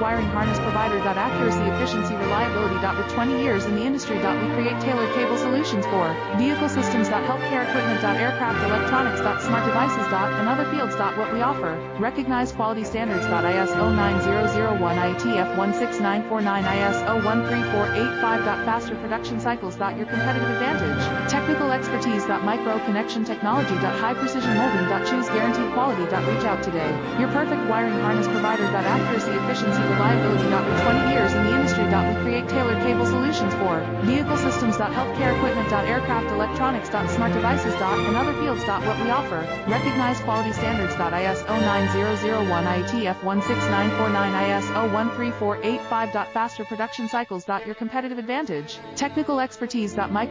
wiring harness provider. Accuracy, efficiency, reliability. With 20 years in the industry. We create tailored cable solutions for vehicle systems. Healthcare equipment. Aircraft electronics. Smart devices. And other fields. What we offer. Recognized quality standards. ISO 9001, IATF 16949, ISO 13485. Faster production cycles. Your competitive advantage. Technical expertise. Micro connection technology. High precision molding. Choose guaranteed quality. Reach out today. Your perfect wiring harness provider. Accuracy, efficiency, reliability. With 20 years in the industry. We create tailored cable solutions for vehicle systems. Healthcare equipment. Aircraft electronics. Smart devices. And other fields. What we offer. Recognized quality standards. ISO 9001, IATF 16949, ISO 13485. Faster production cycles. Your competitive advantage. Technical expertise. Micro